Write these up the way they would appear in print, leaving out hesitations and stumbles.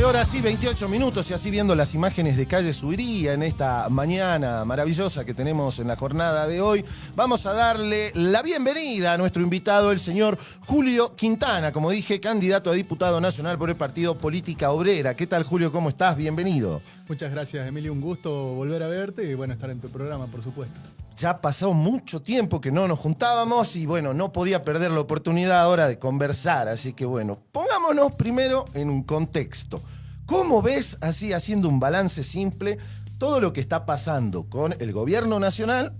horas y 28 minutos, y así viendo las imágenes de calle Subiría en esta mañana maravillosa que tenemos en la jornada de hoy, vamos a darle la bienvenida a nuestro invitado, el señor Julio Quintana, como dije, candidato a diputado nacional por el Partido Política Obrera. ¿Qué tal, Julio? ¿Cómo estás? Bienvenido. Muchas gracias, Emilio. Un gusto volver a verte y bueno, estar en tu programa, por supuesto. Ya ha pasado mucho tiempo que no nos juntábamos y bueno, no podía perder la oportunidad ahora de conversar. Así que bueno, pongámonos primero en un contexto. ¿Cómo ves, así haciendo un balance simple, todo lo que está pasando con el gobierno nacional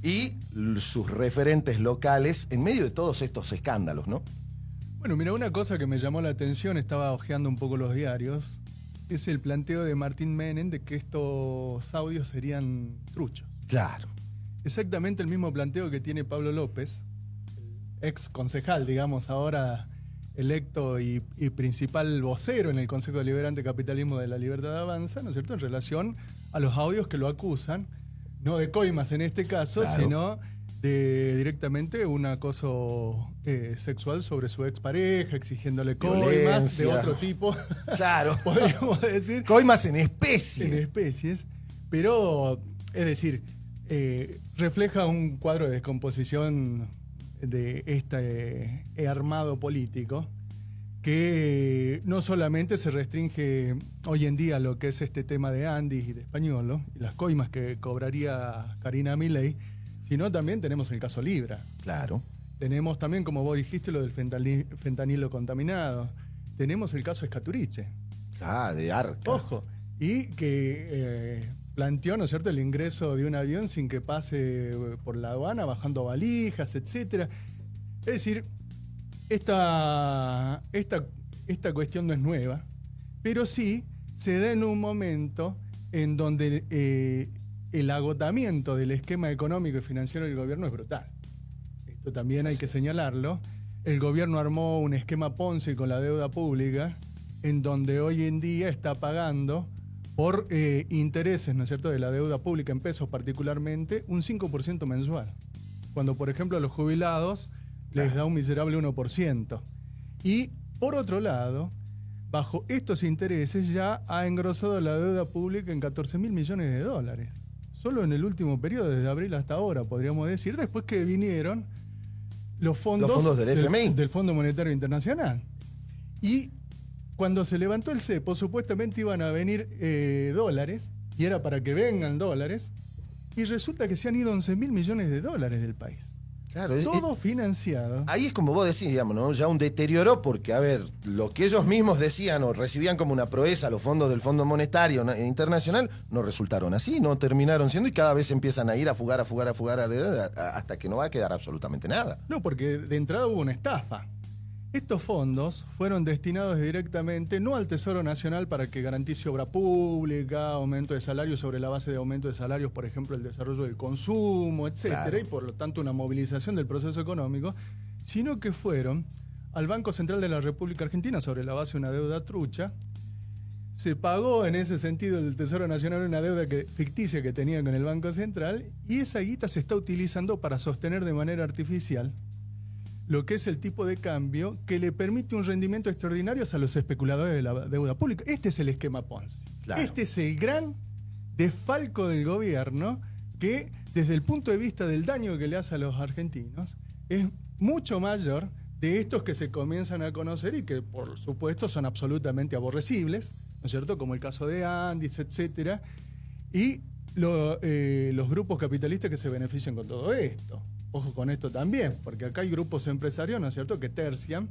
y sus referentes locales en medio de todos estos escándalos, ¿no? Bueno, mira, una cosa que me llamó la atención, estaba hojeando un poco los diarios, es el planteo de Martín Menem de que estos audios serían truchos. Claro. Exactamente el mismo planteo que tiene Pablo López, ex concejal, digamos, ahora electo y principal vocero en el Consejo Deliberante Capitalismo de la Libertad Avanza, ¿no es cierto?, en relación a los audios que lo acusan, no de coimas en este caso, claro, sino de directamente un acoso sexual sobre su expareja, exigiéndole coimas violencia de otro tipo. Claro. Podríamos decir. Coimas en especie. En especies. Pero, es decir, refleja un cuadro de descomposición de este armado político que no solamente se restringe hoy en día a lo que es este tema de Andis y de Españolo y las coimas que cobraría Karina Milei, sino también tenemos el caso Libra. Claro. Tenemos también, como vos dijiste, lo del fentanilo contaminado. Tenemos el caso Escaturiche. Ah, de Arca. Ojo. Y que planteó, ¿no es cierto?, el ingreso de un avión sin que pase por la aduana, bajando valijas, etc. Es decir, esta cuestión no es nueva, pero sí se da en un momento en donde el agotamiento del esquema económico y financiero del gobierno es brutal. Esto también hay que señalarlo. El gobierno armó un esquema Ponzi con la deuda pública, en donde hoy en día está pagando por intereses, ¿no es cierto?, de la deuda pública en pesos particularmente, un 5% mensual. Cuando, por ejemplo, a los jubilados les da un miserable 1%. Y, por otro lado, bajo estos intereses ya ha engrosado la deuda pública en 14.000 millones de dólares. Solo en el último periodo, desde abril hasta ahora, podríamos decir, después que vinieron los fondos del FMI. Del Fondo Monetario Internacional. Y cuando se levantó el cepo, supuestamente iban a venir dólares, y era para que vengan dólares, y resulta que se han ido 11.000 millones de dólares del país. Claro, todo financiado. Ahí es como vos decís, digamos, ¿no? Ya un deterioro, porque, a ver, lo que ellos mismos decían o recibían como una proeza los fondos del Fondo Monetario Internacional, no resultaron así, no terminaron siendo, y cada vez empiezan a ir a fugar hasta que no va a quedar absolutamente nada. No, porque de entrada hubo una estafa. Estos fondos fueron destinados directamente no al Tesoro Nacional para que garantice obra pública, aumento de salarios sobre la base de aumento de salarios, por ejemplo, el desarrollo del consumo, etcétera, claro, y por lo tanto una movilización del proceso económico, sino que fueron al Banco Central de la República Argentina sobre la base de una deuda trucha. Se pagó en ese sentido el Tesoro Nacional una deuda ficticia que tenía con el Banco Central, y esa guita se está utilizando para sostener de manera artificial lo que es el tipo de cambio que le permite un rendimiento extraordinario a los especuladores de la deuda pública. Este es el esquema Ponzi. Claro. Este es el gran desfalco del gobierno que, desde el punto de vista del daño que le hace a los argentinos, es mucho mayor de estos que se comienzan a conocer y que, por supuesto, son absolutamente aborrecibles, ¿no es cierto?, como el caso de Andis, etcétera, y los grupos capitalistas que se benefician con todo esto. Ojo con esto también, porque acá hay grupos empresarios, ¿no es cierto?, que tercian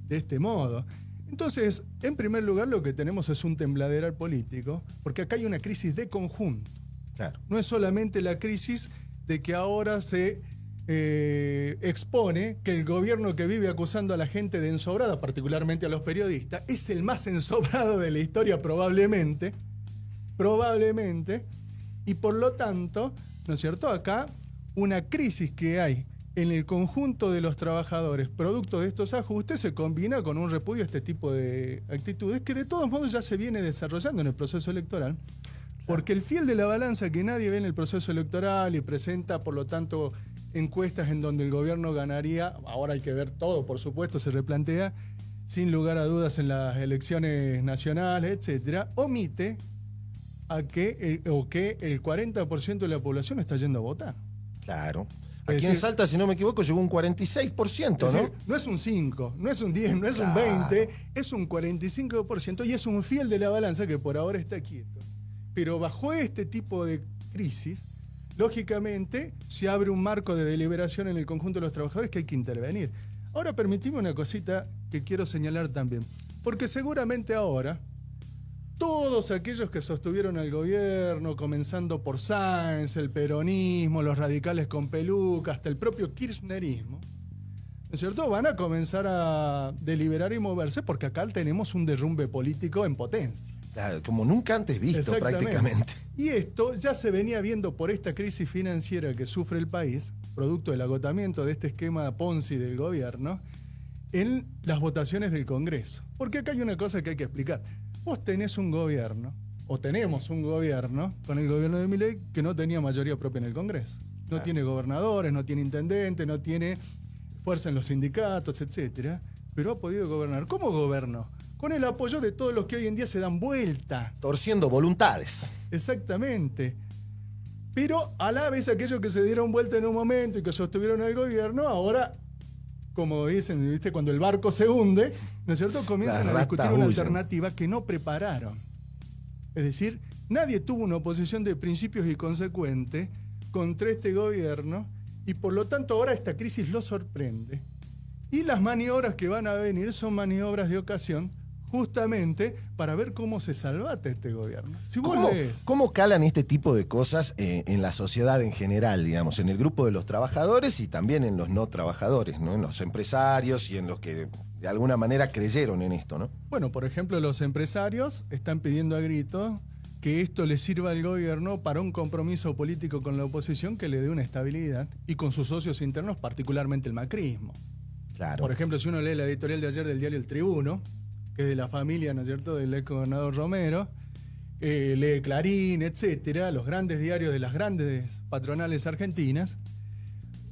de este modo. Entonces, en primer lugar, lo que tenemos es un tembladeral político, porque acá hay una crisis de conjunto. Claro. No es solamente la crisis de que ahora se expone que el gobierno que vive acusando a la gente de ensobrada, particularmente a los periodistas, es el más ensobrado de la historia probablemente, y por lo tanto, ¿no es cierto?, acá una crisis que hay en el conjunto de los trabajadores producto de estos ajustes se combina con un repudio a este tipo de actitudes que de todos modos ya se viene desarrollando en el proceso electoral, porque el fiel de la balanza que nadie ve en el proceso electoral y presenta, por lo tanto, encuestas en donde el gobierno ganaría, ahora hay que ver todo, por supuesto, se replantea, sin lugar a dudas en las elecciones nacionales, etcétera, omite que el 40% de la población está yendo a votar. Claro. Aquí en Salta, si no me equivoco, llegó un 46%, ¿no? Decir, no es un 5, no es un 10, no es un 20, es un 45% y es un fiel de la balanza que por ahora está quieto. Pero bajo este tipo de crisis, lógicamente, se abre un marco de deliberación en el conjunto de los trabajadores que hay que intervenir. Ahora, permitime una cosita que quiero señalar también. Porque seguramente ahora, todos aquellos que sostuvieron al gobierno, comenzando por Sáenz, el peronismo, los radicales con peluca, hasta el propio kirchnerismo, ¿no es cierto?, van a comenzar a deliberar y moverse porque acá tenemos un derrumbe político en potencia. Claro, como nunca antes visto prácticamente. Y esto ya se venía viendo por esta crisis financiera que sufre el país, producto del agotamiento de este esquema Ponzi del gobierno, en las votaciones del Congreso. Porque acá hay una cosa que hay que explicar. Vos tenés un gobierno, o tenemos un gobierno, con el gobierno de Milei, que no tenía mayoría propia en el Congreso. No tiene gobernadores, no tiene intendentes, no tiene fuerza en los sindicatos, etcétera, pero ha podido gobernar. ¿Cómo gobernó? Con el apoyo de todos los que hoy en día se dan vuelta. Torciendo voluntades. Exactamente. Pero a la vez aquellos que se dieron vuelta en un momento y que sostuvieron al gobierno, ahora, como dicen, ¿viste?, cuando el barco se hunde, ¿no es cierto?, comienzan a discutir una alternativa que no prepararon. Es decir, nadie tuvo una oposición de principios y consecuente contra este gobierno y por lo tanto ahora esta crisis lo sorprende. Y las maniobras que van a venir son maniobras de ocasión justamente para ver cómo se salvata este gobierno. Si ¿Cómo calan este tipo de cosas en la sociedad en general, digamos, en el grupo de los trabajadores y también en los no trabajadores, ¿no?, en los empresarios y en los que de alguna manera creyeron en esto, ¿no? Bueno, por ejemplo, los empresarios están pidiendo a gritos que esto le sirva al gobierno para un compromiso político con la oposición que le dé una estabilidad y con sus socios internos, particularmente el macrismo. Claro. Por ejemplo, si uno lee la editorial de ayer del diario El Tribuno, que es de la familia, ¿no es cierto?, del ex gobernador Romero, lee Clarín, etcétera, los grandes diarios de las grandes patronales argentinas,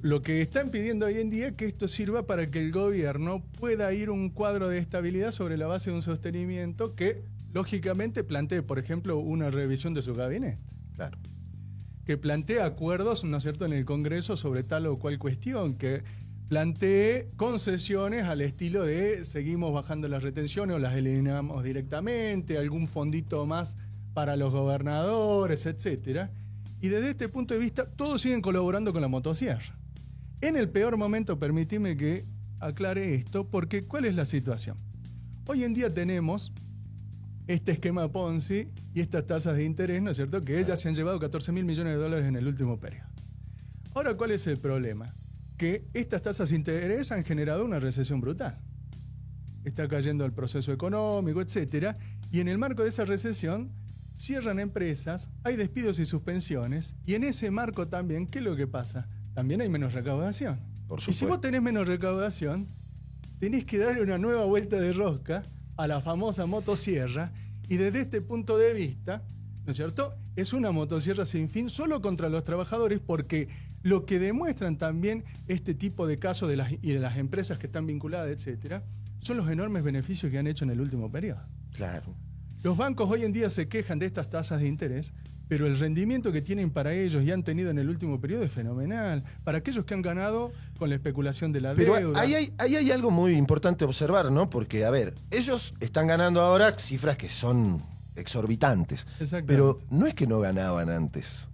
lo que están pidiendo hoy en día es que esto sirva para que el gobierno pueda ir un cuadro de estabilidad sobre la base de un sostenimiento que, lógicamente, plantee, por ejemplo, una revisión de su gabinete. Claro. Que plantee acuerdos, ¿no es cierto?, en el Congreso sobre tal o cual cuestión, que plantee concesiones al estilo de seguimos bajando las retenciones o las eliminamos directamente, algún fondito más para los gobernadores, etcétera. Y desde este punto de vista, todos siguen colaborando con la motosierra. En el peor momento, permitime que aclare esto, porque ¿cuál es la situación? Hoy en día tenemos este esquema Ponzi y estas tasas de interés, ¿no es cierto?, que ellas se han llevado 14.000 millones de dólares en el último periodo. Ahora, ¿cuál es el problema? Que estas tasas de interés han generado una recesión brutal. Está cayendo el proceso económico, etcétera, y en el marco de esa recesión cierran empresas, hay despidos y suspensiones, y en ese marco también, ¿qué es lo que pasa? También hay menos recaudación. Por supuesto. Y si vos tenés menos recaudación, tenés que darle una nueva vuelta de rosca a la famosa motosierra, y desde este punto de vista, ¿no es cierto?, es una motosierra sin fin solo contra los trabajadores, porque lo que demuestran también este tipo de casos de las empresas que están vinculadas, etcétera, son los enormes beneficios que han hecho en el último periodo. Claro. Los bancos hoy en día se quejan de estas tasas de interés, pero el rendimiento que tienen para ellos y han tenido en el último periodo es fenomenal. Para aquellos que han ganado con la especulación de la deuda. Pero ahí hay algo muy importante observar, ¿no? Porque, a ver, ellos están ganando ahora cifras que son exorbitantes. Pero no es que no ganaban antes.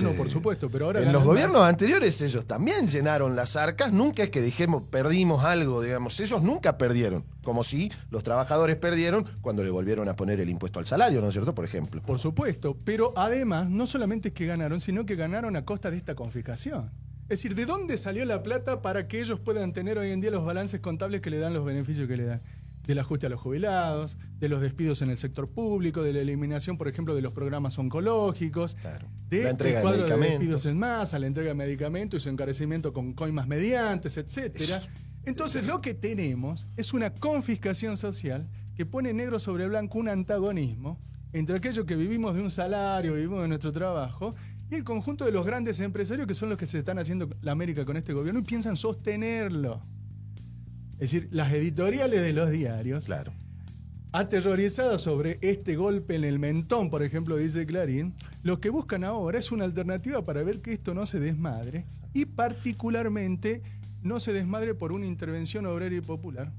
No, por supuesto, pero ahora en los gobiernos anteriores ellos también llenaron las arcas, nunca es que dijimos perdimos algo, digamos, ellos nunca perdieron, como si los trabajadores perdieron cuando le volvieron a poner el impuesto al salario, ¿no es cierto?, por ejemplo. Por supuesto, pero además no solamente es que ganaron, sino que ganaron a costa de esta confiscación. Es decir, ¿de dónde salió la plata para que ellos puedan tener hoy en día los balances contables que le dan los beneficios que le dan? Del ajuste a los jubilados, de los despidos en el sector público, de la eliminación, por ejemplo, de los programas oncológicos, claro, de la entrega el cuadro de despidos en masa, la entrega de medicamentos y su encarecimiento con coimas mediantes, etcétera. Entonces, lo que tenemos es una confiscación social que pone negro sobre blanco un antagonismo entre aquellos que vivimos de un salario, vivimos de nuestro trabajo, y el conjunto de los grandes empresarios que son los que se están haciendo la América con este gobierno y piensan sostenerlo. Es decir, las editoriales de los diarios, Claro. aterrorizadas sobre este golpe en el mentón, por ejemplo, dice Clarín, lo que buscan ahora es una alternativa para ver que esto no se desmadre y particularmente no se desmadre por una intervención obrera y popular.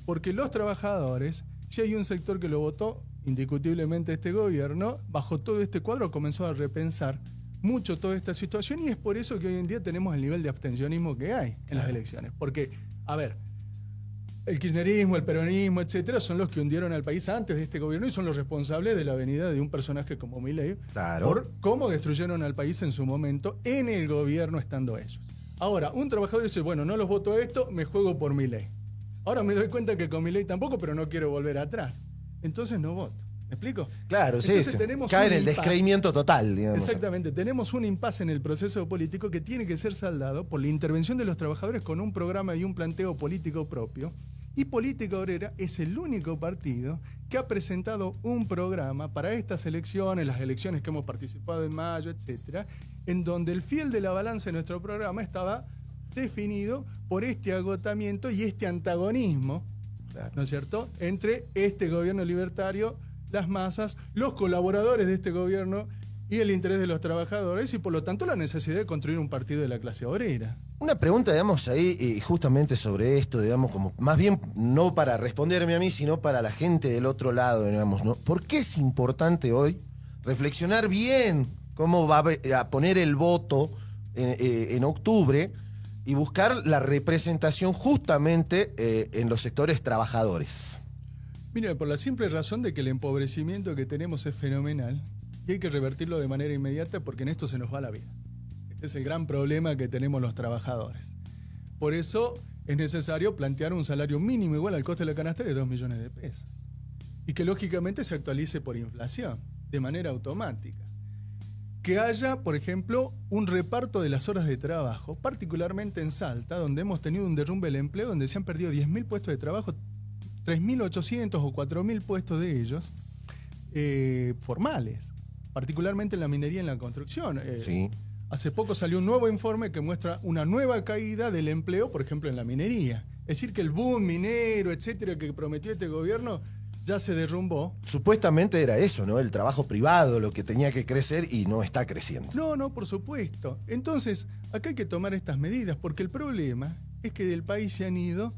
Porque los trabajadores, si hay un sector que lo votó indiscutiblemente este gobierno, bajo todo este cuadro comenzó a repensar mucho toda esta situación y es por eso que hoy en día tenemos el nivel de abstencionismo que hay en las elecciones. Porque, a ver, el kirchnerismo, el peronismo, etcétera, son los que hundieron al país antes de este gobierno y son los responsables de la venida de un personaje como Milei, Claro. por cómo destruyeron al país en su momento en el gobierno estando ellos. Ahora, un trabajador dice, bueno, no los voto a esto, me juego por Milei. Ahora me doy cuenta que con Milei tampoco, pero no quiero volver atrás. Entonces no voto. ¿Me explico? Claro, sí. Entonces tenemos Cae un en el impasse. descreimiento total, digamos. Exactamente, tenemos un impasse en el proceso político que tiene que ser saldado por la intervención de los trabajadores con un programa y un planteo político propio. Y Política Obrera es el único partido que ha presentado un programa para estas elecciones, las elecciones que hemos participado en mayo, etcétera, en donde el fiel de la balanza de nuestro programa estaba definido por este agotamiento y este antagonismo, Claro. ¿no es cierto?, entre este gobierno libertario, las masas, los colaboradores de este gobierno y el interés de los trabajadores y por lo tanto la necesidad de construir un partido de la clase obrera. Una pregunta, digamos, ahí justamente sobre esto, digamos, como más bien no para responderme a mí, sino para la gente del otro lado, digamos, ¿no? ¿Por qué es importante hoy reflexionar bien cómo va a poner el voto en octubre y buscar la representación justamente en los sectores trabajadores? Mira, por la simple razón de que el empobrecimiento que tenemos es fenomenal y hay que revertirlo de manera inmediata porque en esto se nos va la vida. Este es el gran problema que tenemos los trabajadores. Por eso es necesario plantear un salario mínimo igual al coste de la canasta de 2 millones de pesos. Y que lógicamente se actualice por inflación, de manera automática. Que haya, por ejemplo, un reparto de las horas de trabajo, particularmente en Salta, donde hemos tenido un derrumbe del empleo, donde se han perdido 10.000 puestos de trabajo, 3.800 o 4.000 puestos de ellos formales, particularmente en la minería y en la construcción. Sí. Hace poco salió un nuevo informe que muestra una nueva caída del empleo, por ejemplo, en la minería. Es decir, que el boom minero, etcétera, que prometió este gobierno ya se derrumbó. Supuestamente era eso, ¿no? El trabajo privado, lo que tenía que crecer y no está creciendo. No, por supuesto. Entonces, acá hay que tomar estas medidas, porque el problema es que del país se han ido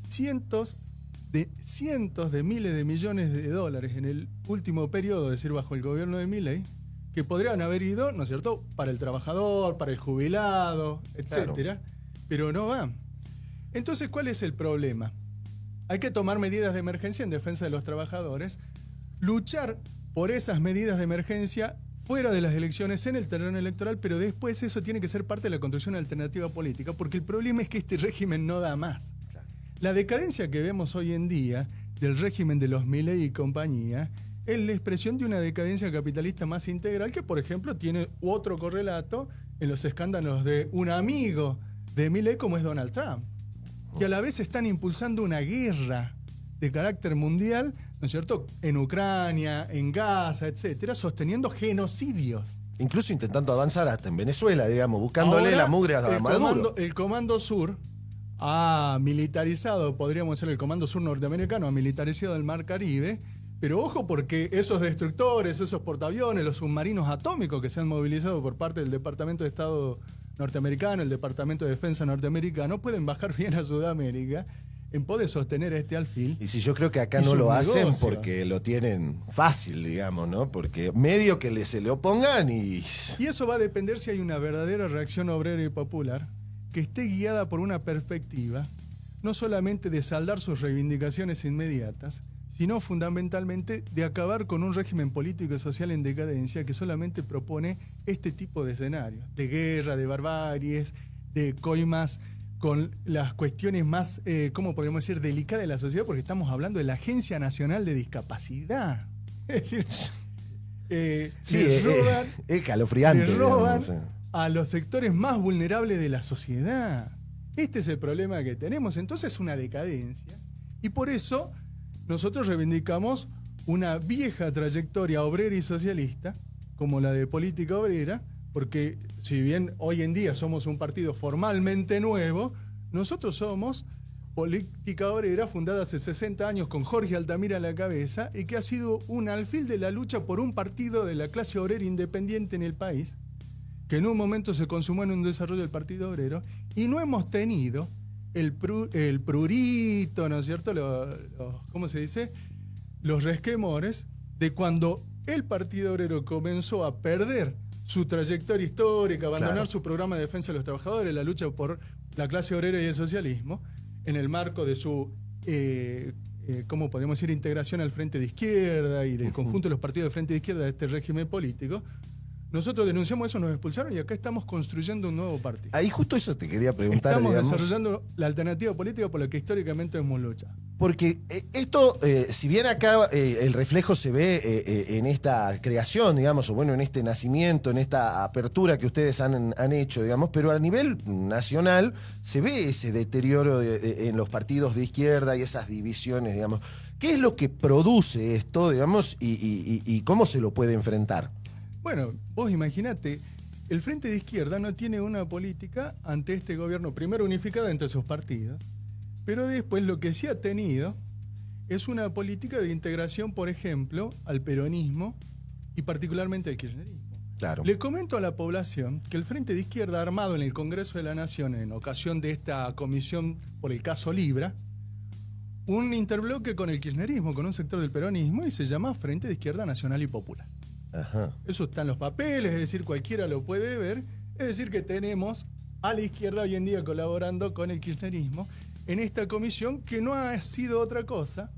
cientos de miles de millones de dólares en el último periodo, es decir, bajo el gobierno de Milei, que podrían haber ido, ¿no es cierto?, para el trabajador, para el jubilado, etcétera, pero no van. Entonces, ¿cuál es el problema? Hay que tomar medidas de emergencia en defensa de los trabajadores, luchar por esas medidas de emergencia fuera de las elecciones en el terreno electoral, pero después eso tiene que ser parte de la construcción de alternativa política, porque el problema es que este régimen no da más. La decadencia que vemos hoy en día del régimen de los Milei y compañía es la expresión de una decadencia capitalista más integral que, por ejemplo, tiene otro correlato en los escándalos de un amigo de Milei como es Donald Trump. Y a la vez están impulsando una guerra de carácter mundial, ¿no es cierto?, en Ucrania, en Gaza, etcétera, sosteniendo genocidios. Incluso intentando avanzar hasta en Venezuela, digamos, buscándole Ahora, la mugre a Maduro. El Comando Sur ha militarizado, podríamos decir, el Comando Sur norteamericano ha militarizado el Mar Caribe, pero ojo porque esos destructores, esos portaaviones, los submarinos atómicos que se han movilizado por parte del Departamento de Estado norteamericano, el Departamento de Defensa norteamericano, pueden bajar bien a Sudamérica en poder sostener este alfil. Y si yo creo que acá no lo hacen porque lo tienen fácil, digamos, ¿no? Porque medio que se le opongan y eso va a depender si hay una verdadera reacción obrera y popular que esté guiada por una perspectiva no solamente de saldar sus reivindicaciones inmediatas, sino fundamentalmente de acabar con un régimen político y social en decadencia que solamente propone este tipo de escenarios, de guerra, de barbaries, de coimas con las cuestiones más, ¿cómo podríamos decir?, delicadas de la sociedad, porque estamos hablando de la Agencia Nacional de Discapacidad. Es decir, es escalofriante. le roban digamos. a los sectores más vulnerables de la sociedad. Este es el problema que tenemos. Entonces, una decadencia. Y por eso nosotros reivindicamos una vieja trayectoria obrera y socialista, como la de Política Obrera, porque si bien hoy en día somos un partido formalmente nuevo, nosotros somos política obrera fundada hace 60 años con Jorge Altamira a la cabeza y que ha sido un alfil de la lucha por un partido de la clase obrera independiente en el país, que en un momento se consumó en un desarrollo del Partido Obrero, y no hemos tenido el prurito, ¿no es cierto? ¿Cómo se dice? Los resquemores de cuando el Partido Obrero comenzó a perder su trayectoria histórica, abandonar su programa de defensa de los trabajadores, la lucha por la clase obrera y el socialismo, en el marco de su, ¿cómo podemos decir?, integración al Frente de Izquierda y del conjunto de los partidos de Frente de Izquierda de este régimen político. Nosotros denunciamos eso, nos expulsaron y acá estamos construyendo un nuevo partido. Ahí justo eso te quería preguntar. Estamos desarrollando la alternativa política por la que históricamente hemos luchado. Porque esto, si bien acá el reflejo se ve en esta creación, digamos, o bueno, en este nacimiento, en esta apertura que ustedes han hecho, digamos, pero a nivel nacional se ve ese deterioro en los partidos de izquierda y esas divisiones, digamos. ¿Qué es lo que produce esto, digamos, y cómo se lo puede enfrentar? Bueno, vos imaginate, el Frente de Izquierda no tiene una política ante este gobierno, primero unificada entre sus partidos, pero después lo que sí ha tenido es una política de integración, por ejemplo, al peronismo y particularmente al kirchnerismo. Claro. Le comento a la población que el Frente de Izquierda, armado en el Congreso de la Nación en ocasión de esta comisión por el caso Libra, un interbloque con el kirchnerismo, con un sector del peronismo, y se llama Frente de Izquierda Nacional y Popular. Ajá. Eso está en los papeles, es decir, cualquiera lo puede ver. Es decir, que tenemos a la izquierda hoy en día colaborando con el kirchnerismo en esta comisión, que no ha sido otra cosa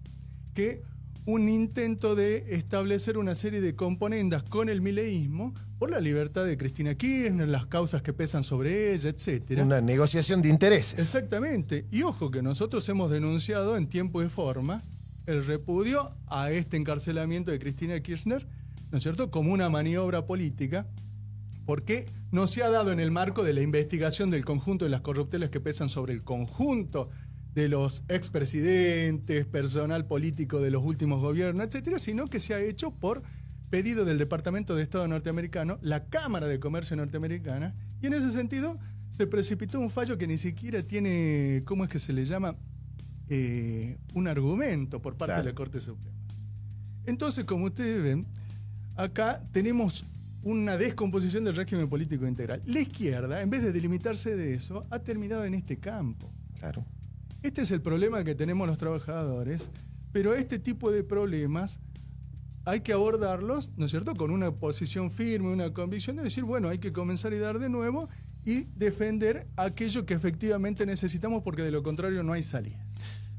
que un intento de establecer una serie de componendas con el mileísmo por la libertad de Cristina Kirchner, las causas que pesan sobre ella, etc. Una negociación de intereses. Exactamente. Y ojo que nosotros hemos denunciado en tiempo y forma el repudio a este encarcelamiento de Cristina Kirchner, ¿no es cierto?, como una maniobra política, porque no se ha dado en el marco de la investigación del conjunto de las corruptelas que pesan sobre el conjunto de los expresidentes, personal político de los últimos gobiernos, etcétera, sino que se ha hecho por pedido del Departamento de Estado norteamericano, la Cámara de Comercio norteamericana, y en ese sentido se precipitó un fallo que ni siquiera tiene, ¿cómo es que se le llama?, un argumento por parte de la Corte Suprema. Entonces, como ustedes ven, acá tenemos una descomposición del régimen político integral. La izquierda, en vez de delimitarse de eso, ha terminado en este campo. Claro. Este es el problema que tenemos los trabajadores, pero este tipo de problemas hay que abordarlos, ¿no es cierto?, con una posición firme, una convicción de decir, bueno, hay que comenzar y dar de nuevo y defender aquello que efectivamente necesitamos, porque de lo contrario no hay salida.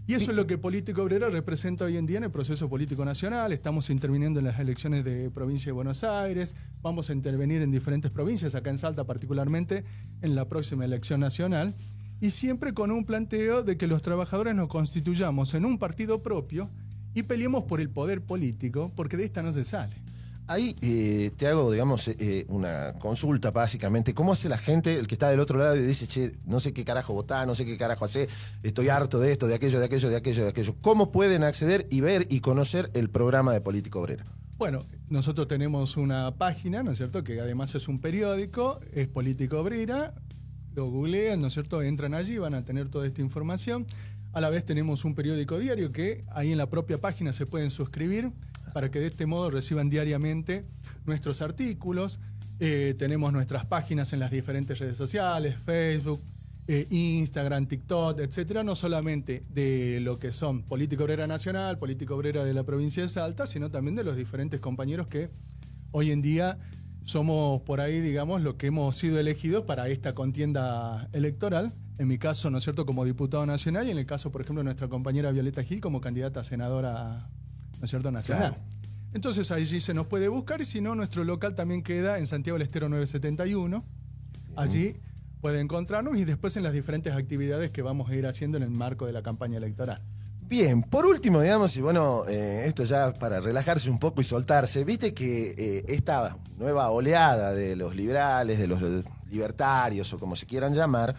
Y eso es lo que Política Obrera representa hoy en día en el proceso político nacional. Estamos interviniendo en las elecciones de provincia de Buenos Aires, vamos a intervenir en diferentes provincias, acá en Salta particularmente, en la próxima elección nacional, y siempre con un planteo de que los trabajadores nos constituyamos en un partido propio y peleemos por el poder político, porque de esta no se sale. Ahí te hago, digamos, una consulta básicamente. ¿Cómo hace la gente, el que está del otro lado y dice, che, no sé qué carajo votar, no sé qué carajo hacer, estoy harto de esto, de aquello, de aquello, de aquello, de aquello? ¿Cómo pueden acceder y ver y conocer el programa de Política Obrera? Bueno, nosotros tenemos una página, ¿no es cierto?, que además es un periódico, es Política Obrera, lo googlean, ¿no es cierto?, entran allí, van a tener toda esta información. A la vez tenemos un periódico diario que ahí en la propia página se pueden suscribir para que de este modo reciban diariamente nuestros artículos. Tenemos nuestras páginas en las diferentes redes sociales, Facebook, Instagram, TikTok, etcétera, no solamente de lo que son Política Obrera Nacional, Política Obrera de la provincia de Salta, sino también de los diferentes compañeros que hoy en día somos por ahí, digamos, los que hemos sido elegidos para esta contienda electoral. En mi caso, ¿no es cierto?, como diputado nacional, y en el caso, por ejemplo, de nuestra compañera Violeta Gil como candidata a senadora, ¿no es cierto?, nacional. Claro. Entonces allí se nos puede buscar, y si no, nuestro local también queda en Santiago del Estero 971. Allí puede encontrarnos, y después en las diferentes actividades que vamos a ir haciendo en el marco de la campaña electoral. Bien, por último, digamos, y bueno, esto ya para relajarse un poco y soltarse, viste que esta nueva oleada de los liberales, de los libertarios o como se quieran llamar,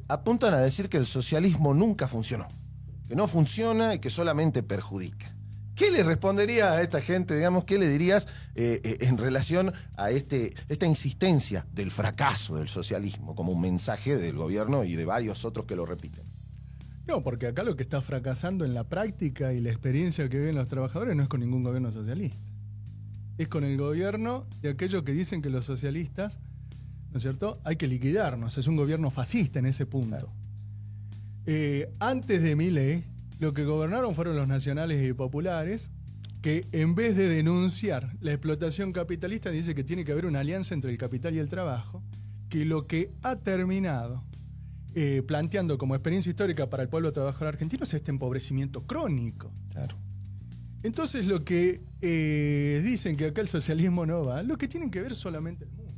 apuntan a decir que el socialismo nunca funcionó, que no funciona y que solamente perjudica. ¿Qué le respondería a esta gente, digamos, qué le dirías en relación a esta insistencia del fracaso del socialismo como un mensaje del gobierno y de varios otros que lo repiten? No, porque acá lo que está fracasando en la práctica y la experiencia que viven los trabajadores no es con ningún gobierno socialista. Es con el gobierno de aquellos que dicen que los socialistas, ¿no es cierto?, hay que liquidarnos. Es un gobierno fascista en ese punto. Antes de Milei, lo que gobernaron fueron los nacionales y populares, que en vez de denunciar la explotación capitalista, dice que tiene que haber una alianza entre el capital y el trabajo, que lo que ha terminado planteando como experiencia histórica para el pueblo trabajador argentino es este empobrecimiento crónico. Claro. Entonces lo que dicen que acá el socialismo no va, lo que tienen que ver solamente el mundo.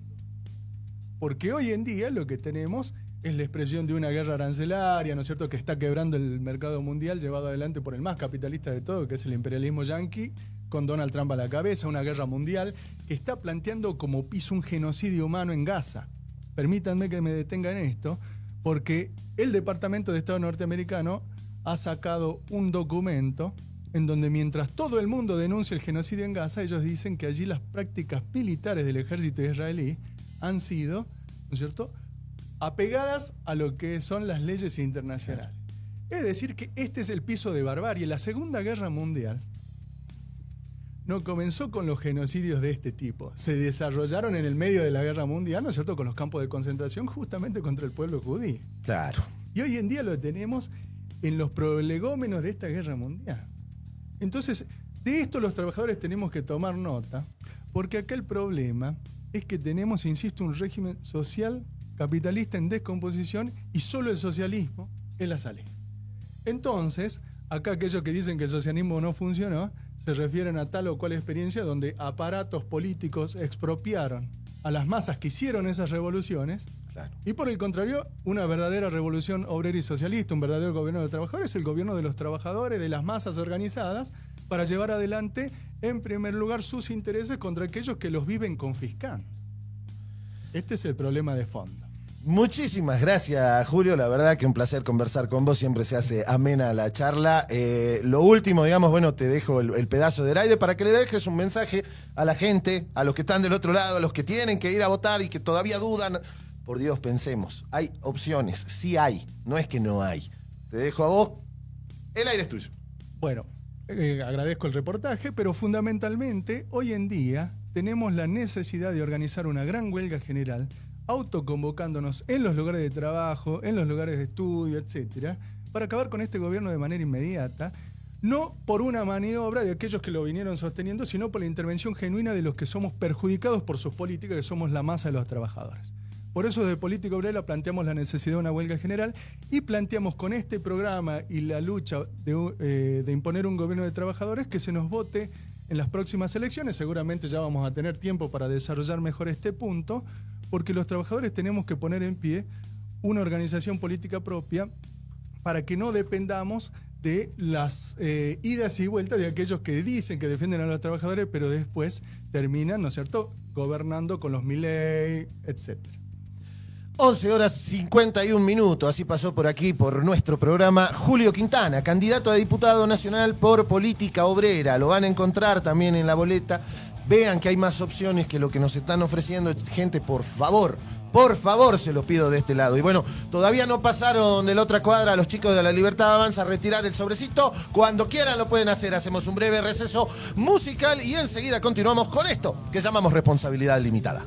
Porque hoy en día lo que tenemos es la expresión de una guerra arancelaria, ¿no es cierto?, que está quebrando el mercado mundial, llevado adelante por el más capitalista de todo, que es el imperialismo yanqui, con Donald Trump a la cabeza, una guerra mundial que está planteando como piso un genocidio humano en Gaza. Permítanme que me detenga en esto, porque el Departamento de Estado norteamericano ha sacado un documento en donde mientras todo el mundo denuncia el genocidio en Gaza, ellos dicen que allí las prácticas militares del ejército israelí han sido, ¿no es cierto?, apegadas a lo que son las leyes internacionales. Es decir, que este es el piso de barbarie. La Segunda Guerra Mundial no comenzó con los genocidios de este tipo. Se desarrollaron en el medio de la Guerra Mundial, ¿no es cierto?, con los campos de concentración justamente contra el pueblo judío. Claro. Y hoy en día lo tenemos en los prolegómenos de esta Guerra Mundial. Entonces, de esto los trabajadores tenemos que tomar nota, porque acá el problema es que tenemos, insisto, un régimen social capitalista en descomposición y solo el socialismo es la salida. Entonces, acá aquellos que dicen que el socialismo no funcionó se refieren a tal o cual experiencia donde aparatos políticos expropiaron a las masas que hicieron esas revoluciones. Claro. Y por el contrario, una verdadera revolución obrera y socialista, un verdadero gobierno de trabajadores, el gobierno de los trabajadores, de las masas organizadas, para llevar adelante, en primer lugar, sus intereses contra aquellos que los viven confiscando. Este es el problema de fondo. Muchísimas gracias, Julio. La verdad que un placer conversar con vos. Siempre se hace amena la charla. Lo último, digamos, bueno, te dejo el pedazo del aire para que le dejes un mensaje a la gente, a los que están del otro lado, a los que tienen que ir a votar y que todavía dudan. Por Dios, pensemos. Hay opciones. Sí hay. No es que no hay. Te dejo a vos. El aire es tuyo. Bueno, agradezco el reportaje, pero fundamentalmente, hoy en día tenemos la necesidad de organizar una gran huelga general, autoconvocándonos en los lugares de trabajo, en los lugares de estudio, etcétera, para acabar con este gobierno de manera inmediata, no por una maniobra de aquellos que lo vinieron sosteniendo, sino por la intervención genuina de los que somos perjudicados por sus políticas, que somos la masa de los trabajadores. Por eso desde Política Obrera planteamos la necesidad de una huelga general y planteamos con este programa y la lucha de imponer un gobierno de trabajadores que se nos vote en las próximas elecciones. Seguramente ya vamos a tener tiempo para desarrollar mejor este punto, porque los trabajadores tenemos que poner en pie una organización política propia para que no dependamos de las idas y vueltas de aquellos que dicen que defienden a los trabajadores, pero después terminan, ¿no es cierto?, gobernando con los Milei, etcétera. 11:51. Así pasó por aquí, por nuestro programa, Julio Quintana, candidato a diputado nacional por Política Obrera. Lo van a encontrar también en la boleta. Vean que hay más opciones que lo que nos están ofreciendo. Gente, por favor, se lo pido de este lado. Y bueno, todavía no pasaron de la otra cuadra los chicos de La Libertad Avanza a retirar el sobrecito. Cuando quieran lo pueden hacer. Hacemos un breve receso musical y enseguida continuamos con esto que llamamos responsabilidad limitada.